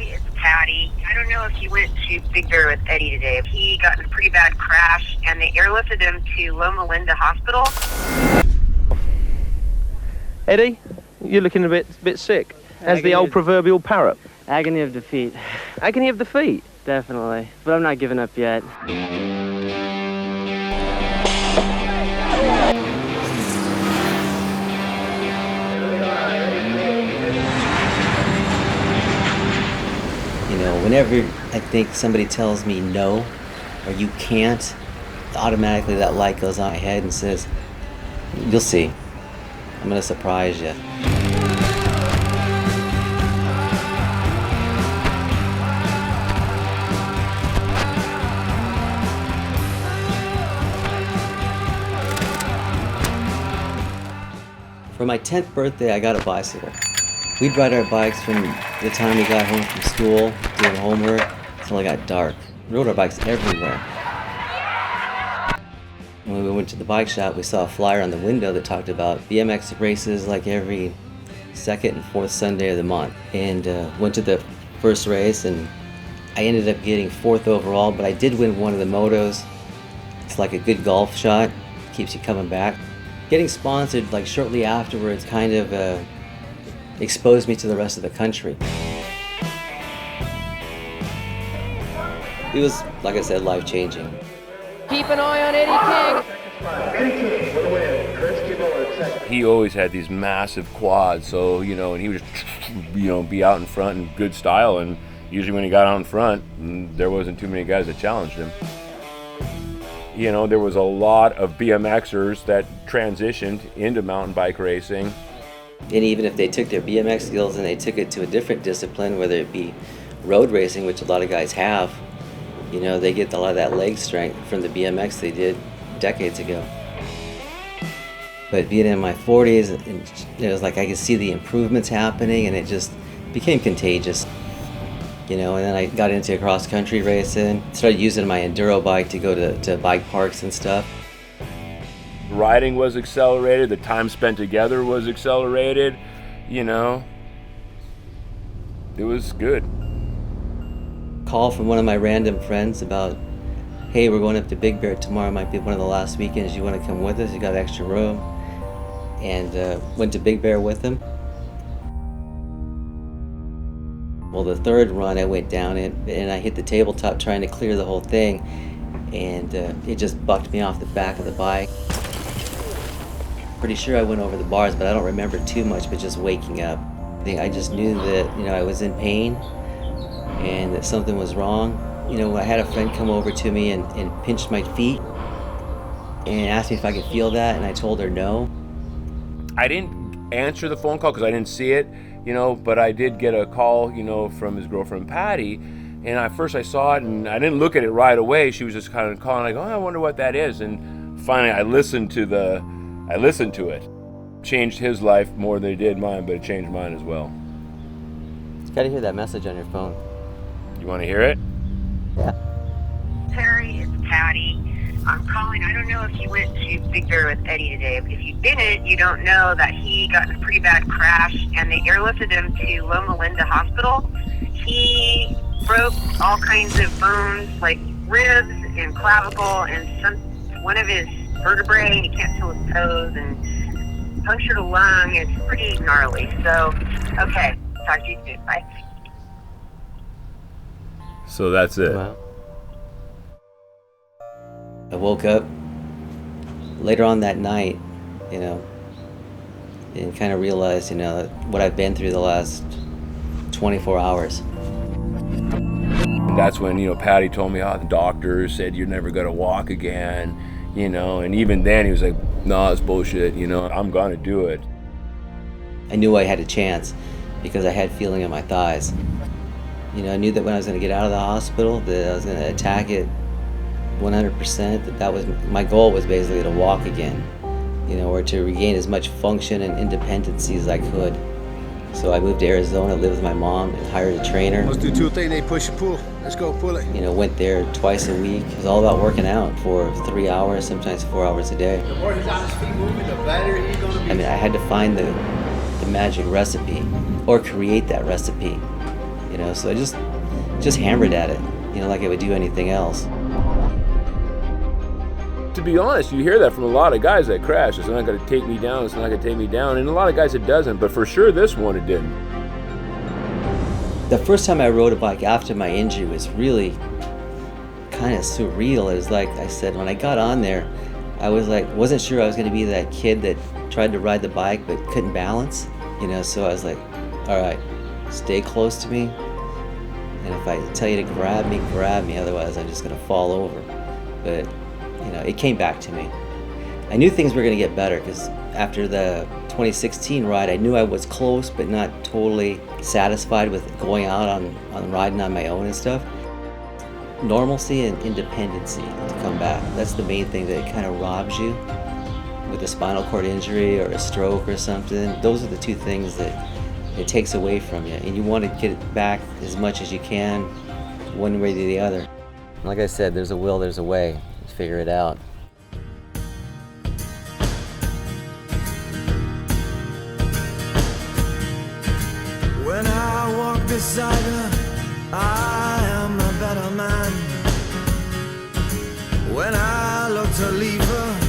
Terry, it's Patty. I don't know if you went to Big Bear with Eddie today. He got in a pretty bad crash, and they airlifted him to Loma Linda Hospital. Eddie, you're looking a bit sick. As the old proverbial parrot. Agony of defeat. Agony of defeat? Definitely. But I'm not giving up yet. You know, whenever I think somebody tells me no or you can't, automatically that light goes on my head and says, you'll see. I'm gonna surprise you. For my 10th birthday, I got a bicycle. We'd ride our bikes from the time we got home from school, doing homework, until it got dark. We rode our bikes everywhere. When we went to the bike shop, we saw a flyer on the window that talked about BMX races like every second and fourth Sunday of the month. And went to the first race, and I ended up getting 4th overall, but I did win one of the motos. It's like a good golf shot, keeps you coming back. Getting sponsored like shortly afterwards kind of exposed me to the rest of the country. It was, like I said, life-changing. Keep an eye on Eddie King. He always had these massive quads, so, you know, and he would just, you know, be out in front in good style, and usually when he got out in front, there wasn't too many guys that challenged him. You know, there was a lot of BMXers that transitioned into mountain bike racing. And even if they took their BMX skills and they took it to a different discipline, whether it be road racing, which a lot of guys have, you know, they get a lot of that leg strength from the BMX they did decades ago. But being in my 40s, it was like I could see the improvements happening, and it just became contagious. You know, and then I got into cross-country racing, started using my enduro bike to go to bike parks and stuff. Riding was accelerated, the time spent together was accelerated, you know. It was good. Call from one of my random friends about, hey, we're going up to Big Bear tomorrow, might be one of the last weekends, you want to come with us, you got extra room. And went to Big Bear with him. Well, the third run I went down it, and I hit the tabletop trying to clear the whole thing, and it just bucked me off the back of the bike. Pretty sure I went over the bars, but I don't remember too much, but just waking up. I just knew that, you know, I was in pain and that something was wrong. You know, I had a friend come over to me and pinched my feet and asked me if I could feel that, and I told her no. I didn't answer the phone call because I didn't see it. You know, but I did get a call, you know, from his girlfriend Patty, and at first I saw it and I didn't look at it right away. She was just kind of calling, like, oh, I wonder what that is. And finally I listened to it. Changed his life more than it did mine, but it changed mine as well. You gotta hear that message on your phone. You want to hear it? Yeah. Terry, it's Patty. I'm calling. I don't know if you went to Big Bear with Eddie today. If you didn't, you don't know that he got in a pretty bad crash, and they airlifted him to Loma Linda Hospital. He broke all kinds of bones, like ribs and clavicle, and one of his vertebrae. He can't feel his toes, and punctured a lung. It's pretty gnarly. So, okay. Talk to you soon. Bye. So that's it. Wow. I woke up later on that night, you know, and kind of realized, you know, what I've been through the last 24 hours. And that's when, you know, Patty told me, the doctor said you're never going to walk again, you know, and even then he was like, no, it's bullshit, you know, I'm going to do it. I knew I had a chance because I had feeling in my thighs. You know, I knew that when I was going to get out of the hospital, that I was going to attack it 100%, that was my goal, was basically to walk again, you know, or to regain as much function and independency as I could. So I moved to Arizona, lived with my mom, and hired a trainer. Let's do 2 things, they push and pull. Let's go, pull it. You know, went there twice a week. It was all about working out for 3 hours, sometimes 4 hours a day. The more he's on his feet moving, the better he's gonna be. I mean, I had to find the magic recipe, or create that recipe. You know, know. So I just hammered at it, you know, like I would do anything else. To be honest, you hear that from a lot of guys that crash. It's not going to take me down. It's not going to take me down. And a lot of guys it doesn't, but for sure this one it didn't. The first time I rode a bike after my injury was really kind of surreal. It was like I said, when I got on there, I was like, wasn't sure I was going to be that kid that tried to ride the bike but couldn't balance, you know. So I was like, all right, stay close to me, and if I tell you to grab me, otherwise I'm just going to fall over. But you know, it came back to me. I knew things were going to get better because after the 2016 ride, I knew I was close but not totally satisfied with going out on riding on my own and stuff. Normalcy and independency to come back. That's the main thing that kind of robs you with a spinal cord injury or a stroke or something. Those are the two things that it takes away from you, and you want to get it back as much as you can, one way or the other. Like I said, there's a will, there's a way. Figure it out. When I walk beside her, I am a better man. When I look to leave her,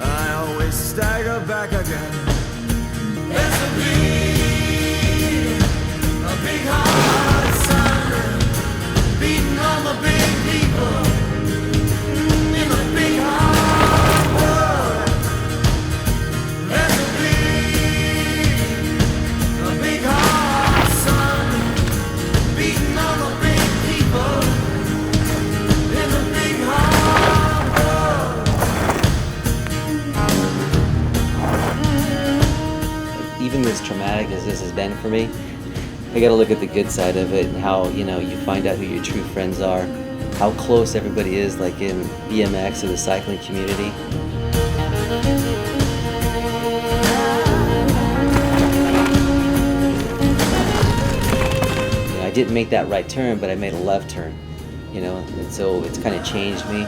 I always stagger back again. There's a big heart sun, beating on the big people. Even as traumatic as this has been for me, I got to look at the good side of it and how, you know, you find out who your true friends are, how close everybody is, like in BMX or the cycling community. You know, I didn't make that right turn, but I made a left turn, you know, and so it's kind of changed me.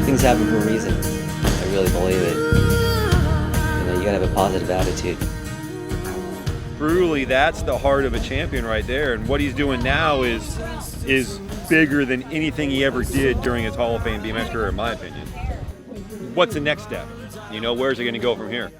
Things happen for a reason. I really believe it. You know, you gotta have a positive attitude. Truly, that's the heart of a champion right there. And what he's doing now is bigger than anything he ever did during his Hall of Fame BMX career, in my opinion. What's the next step? You know, where's it going to go from here?